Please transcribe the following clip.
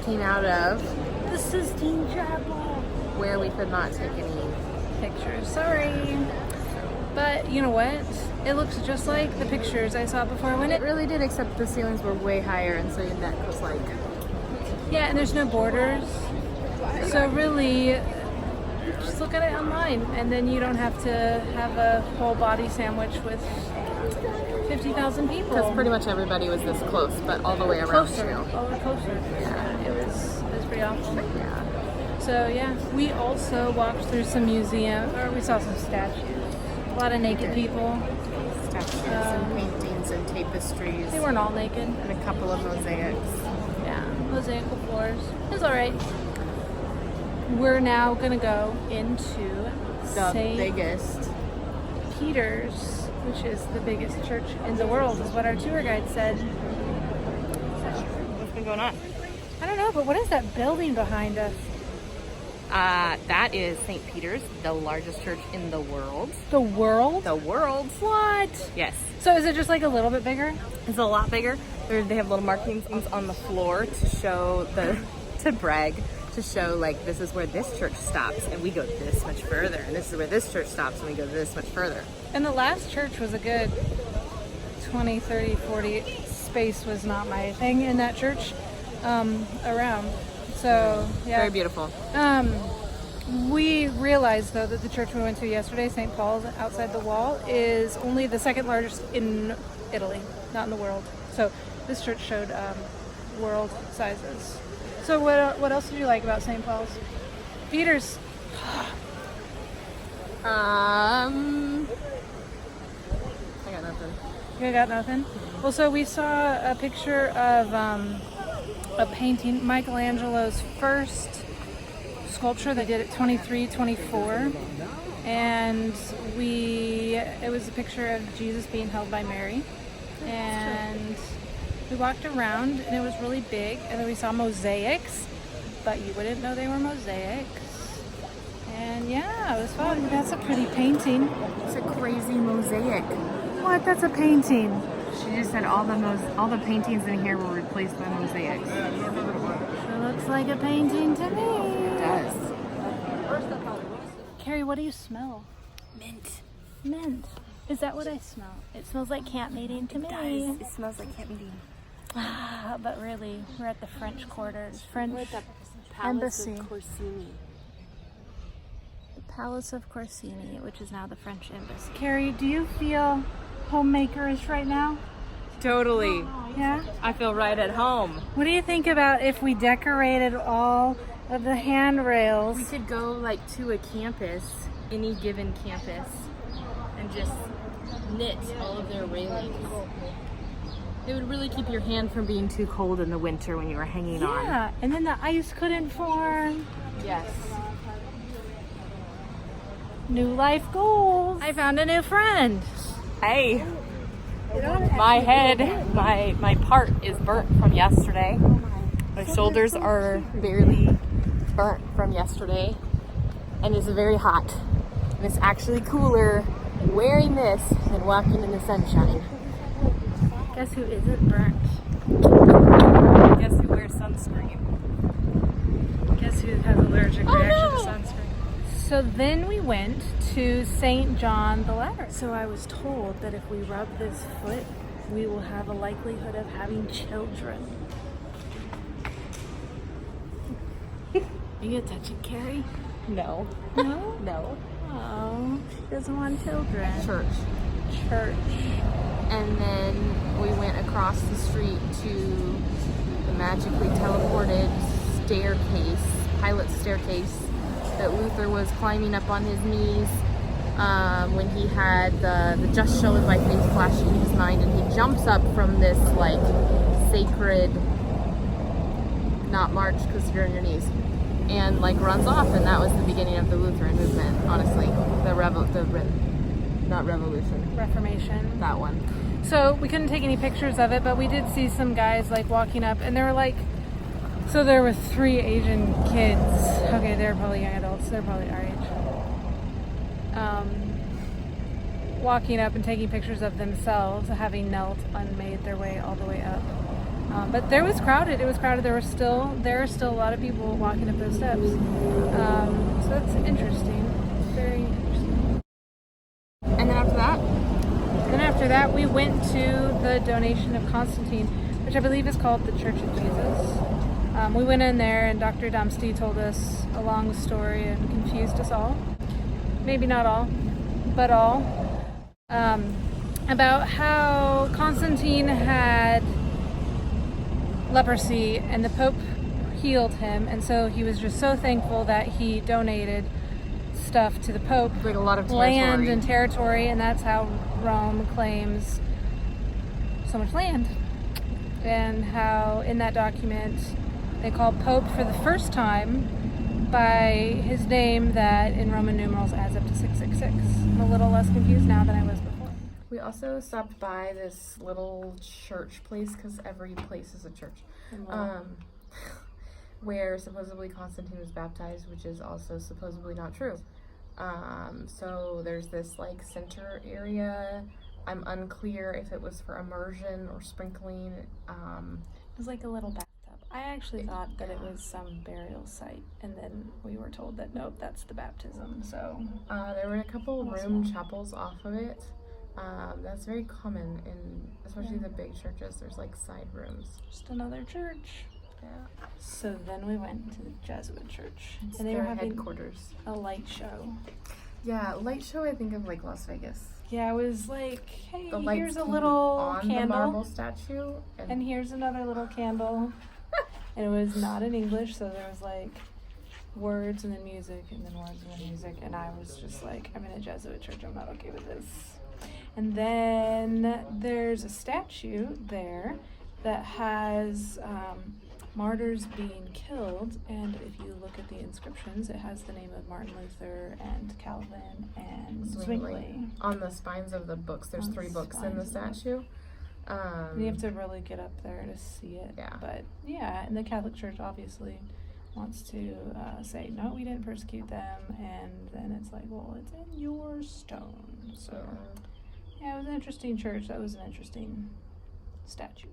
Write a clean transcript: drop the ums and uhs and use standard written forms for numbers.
walking out of The Sistine Chapel. where we could not take any Pictures. Sorry. But you know what? It looks just like the pictures I saw before when It really did, except the ceilings were way higher, and so your neck was like... Yeah, and there's no borders. So really, just look at it online, and then you don't have to have a whole body sandwich with 50,000 people. Because pretty much everybody was this close, but all the way around Closer. too. All the closer. Yeah, it was pretty awful. Yeah. So yeah, we also walked through some museums, or we saw some statues. A lot of naked people. Statues and paintings and tapestries. They weren't all naked. And a couple of mosaics. Yeah, mosaical floors. It was all right. We're now gonna go into The St. biggest. Peter's, which is the biggest church in the world, is what our tour guide said. What's been going on? I don't know, but what is that building behind us? That is St. Peter's, the largest church in the world. The world? The world? What? Yes. So is it just like a little bit bigger? It's a lot bigger. They have little marking things on the floor to show to brag, to show like this is where this church stops and we go this much further, and this is where this church stops and we go this much further. And the last church was a good 20, 30, 40. Space was not my thing in that church around. So, yeah. Very beautiful. We realized, though, that the church we went to yesterday, St. Paul's, outside the wall, is only the second largest in Italy, not in the world. So this church showed world sizes. So what else did you like about St. Paul's? Peter's. I got nothing. You got nothing? Well, so we saw a picture of a painting, Michelangelo's first sculpture. They did it 23, 24. And it was a picture of Jesus being held by Mary. And we walked around and it was really big. And then we saw mosaics, but you wouldn't know they were mosaics. And yeah, it was fun. That's a pretty painting. It's a crazy mosaic. What? That's a painting. She just said all the paintings in here were replaced by mosaics. It looks like a painting to me. It does. Carrie, what do you smell? Mint. Mint. Is that what I smell? It smells like camp meeting to me. It smells like camp meeting. But really, we're at the French Quarters. French Palace Embassy. of Corsini. The Palace of Corsini, which is now the French Embassy. Carrie, do you feel homemaker-ish right now? Totally. Yeah? I feel right at home. What do you think about if we decorated all of the handrails? We could go like to a campus, any given campus, and just knit all of their railings. It would really keep your hand from being too cold in the winter when you were hanging on. Yeah, and then the ice couldn't form. Yes. New life goals. I found a new friend. Hey. My head, my part is burnt from yesterday. My shoulders are barely burnt from yesterday. And it's very hot. And it's actually cooler wearing this than walking in the sunshine. Guess who isn't burnt? Guess who wears sunscreen? Guess who has allergic reaction no. to sunscreen? So then we went to St. John the Latter. So I was told that if we rub this foot, we will have a likelihood of having children. Are you gonna touch it, Carrie? No. No? No. Oh, she doesn't want children. Church. And then we went across the street to the magically teleported staircase, pilot staircase, that Luther was climbing up on his knees when he had the just show is my face flashing in his mind, and he jumps up from this like sacred, not march because you're on your knees, and like runs off, and that was the beginning of the Lutheran movement, honestly. Not revolution. Reformation. That one. So we couldn't take any pictures of it, but we did see some guys like walking up, and they were like, so there were 3 Asian kids. Okay, they're probably young adults. They're probably our age. Walking up and taking pictures of themselves, having knelt and made their way all the way up. But there was crowded. It was crowded. There are still a lot of people walking up those steps. So that's interesting. Very interesting. And then after that? Then after that, we went to the donation of Constantine, which I believe is called the Church of Jesus. We went in there, and Dr. Dumsty told us a long story and confused us all. Maybe not all, but all. About how Constantine had leprosy and the Pope healed him, and so he was just so thankful that he donated stuff to the Pope, Like a lot of land and territory, and that's how Rome claims so much land. And how in that document they call Pope for the first time by his name that in Roman numerals adds up to 666. I'm a little less confused now than I was before. We also stopped by this little church place, because every place is a church, where supposedly Constantine was baptized, which is also supposedly not true. So there's this like center area. I'm unclear if it was for immersion or sprinkling. It was like a little bathtub. I actually thought that it was some burial site, and then we were told that nope, that's the baptism. So there were a couple room chapels off of it. That's very common in especially the big churches. There's like side rooms. Just another church. Yeah. So then we went to the Jesuit church, It's and they were their having headquarters. a light show. Yeah, light show. I think of like Las Vegas. Yeah, it was like, hey, The lights here's a came little on candle, the marble statue, and here's another little candle. And it was not in English, so there was like words and then music and then words and then music, and I was just like, I'm in a Jesuit church, I'm not okay with this. And then there's a statue there that has martyrs being killed, and if you look at the inscriptions, it has the name of Martin Luther and Calvin and Zwingli. On the spines of the books, there's 3 books in the statue. And you have to really get up there to see it. Yeah. But yeah, and the Catholic Church obviously wants to say, no, we didn't persecute them, and then it's like, well, it's in your stone. So yeah, it was an interesting church. That was an interesting statue.